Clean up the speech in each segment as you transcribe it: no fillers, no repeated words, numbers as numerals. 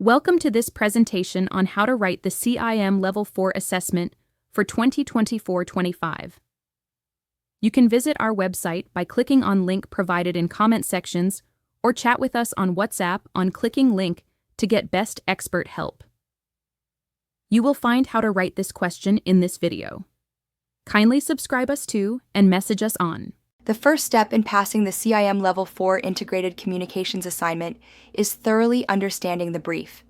Welcome to this presentation on how to write the CIM Level 4 assessment for 2024-25. You can visit our website by clicking on link provided in comment sections or chat with us on WhatsApp on clicking link to get best expert help. You will find how to write this question in this video. Kindly subscribe us to and message us on. The first step in passing the CIM Level 4 Integrated Communications assignment is thoroughly understanding the brief.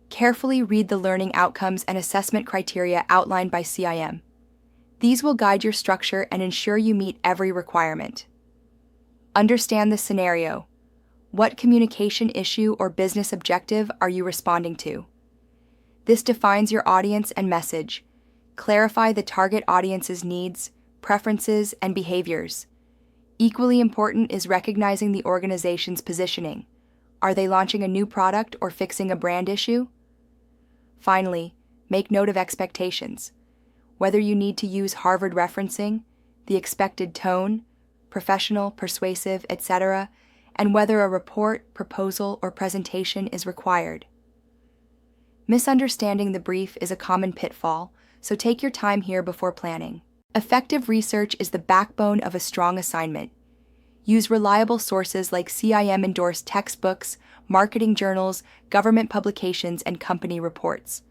Carefully read the learning outcomes and assessment criteria outlined by CIM. These will guide your structure and ensure you meet every requirement. Understand the scenario. What communication issue or business objective are you responding to? This defines your audience and message. Clarify the target audience's needs, preferences, and behaviors. Equally important is recognizing the organization's positioning. Are they launching a new product or fixing a brand issue? Finally, make note of expectations. Whether you need to use Harvard referencing, the expected tone, professional, persuasive, etc., and whether a report, proposal, or presentation is required. Misunderstanding the brief is a common pitfall, so take your time here before planning. Effective research is the backbone of a strong assignment. Use reliable sources like CIM-endorsed textbooks, marketing journals, government publications, and company reports.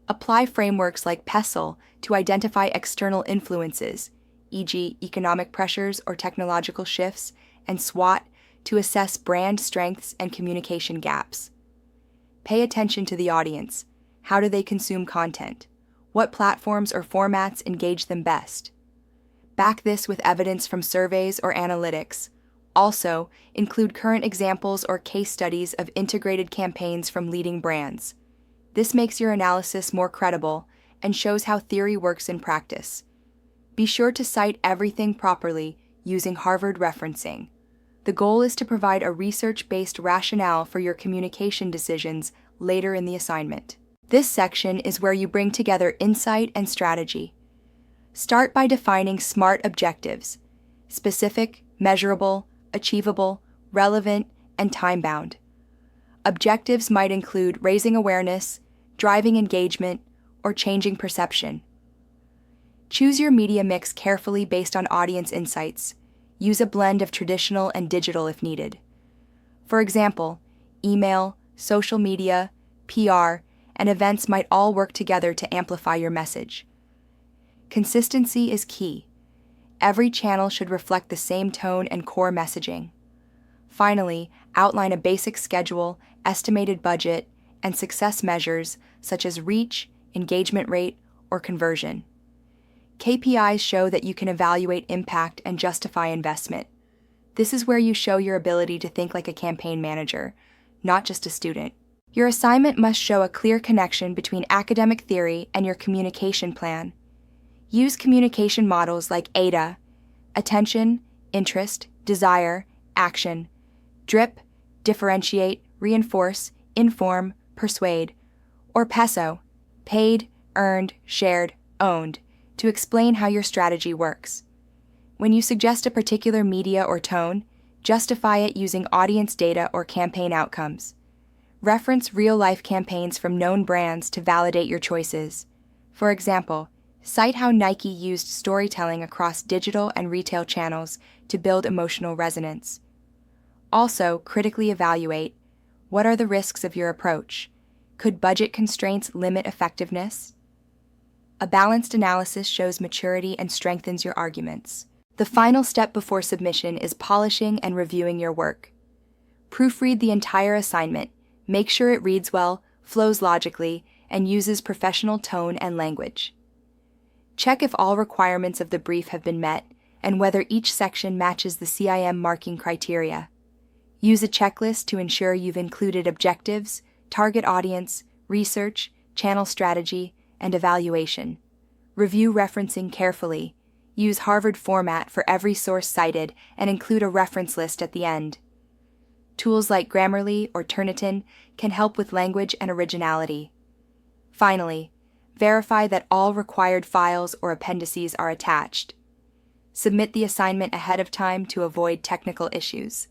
Apply frameworks like PESTLE to identify external influences, e.g., economic pressures or technological shifts, and SWOT to assess brand strengths and communication gaps. Pay attention to the audience. How do they consume content? What platforms or formats engage them best? Back this with evidence from surveys or analytics. Also, include current examples or case studies of integrated campaigns from leading brands. This makes your analysis more credible and shows how theory works in practice. Be sure to cite everything properly using Harvard referencing. The goal is to provide a research-based rationale for your communication decisions later in the assignment. This section is where you bring together insight and strategy. Start by defining SMART objectives: specific, measurable, achievable, relevant, and time-bound. Objectives might include raising awareness, driving engagement, or changing perception. Choose your media mix carefully based on audience insights. Use a blend of traditional and digital if needed. For example, email, social media, PR, and events might all work together to amplify your message. Consistency is key. Every channel should reflect the same tone and core messaging. Finally, outline a basic schedule, estimated budget, and success measures such as reach, engagement rate, or conversion. KPIs show that you can evaluate impact and justify investment. This is where you show your ability to think like a campaign manager, not just a student. Your assignment must show a clear connection between academic theory and your communication plan. Use communication models like AIDA: attention, interest, desire, action; DRIP: differentiate, reinforce, inform, persuade; or PESO: paid, earned, shared, owned, to explain how your strategy works. When you suggest a particular media or tone, justify it using audience data or campaign outcomes. Reference real-life campaigns from known brands to validate your choices. For example, cite how Nike used storytelling across digital and retail channels to build emotional resonance. Also, critically evaluate: what are the risks of your approach? Could budget constraints limit effectiveness? A balanced analysis shows maturity and strengthens your arguments. The final step before submission is polishing and reviewing your work. Proofread the entire assignment. Make sure it reads well, flows logically, and uses professional tone and language. Check if all requirements of the brief have been met and whether each section matches the CIM marking criteria. Use a checklist to ensure you've included objectives, target audience, research, channel strategy, and evaluation. Review referencing carefully. Use Harvard format for every source cited and include a reference list at the end. Tools like Grammarly or Turnitin can help with language and originality. Finally, verify that all required files or appendices are attached. Submit the assignment ahead of time to avoid technical issues.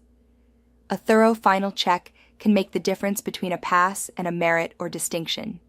A thorough final check can make the difference between a pass and a merit or distinction.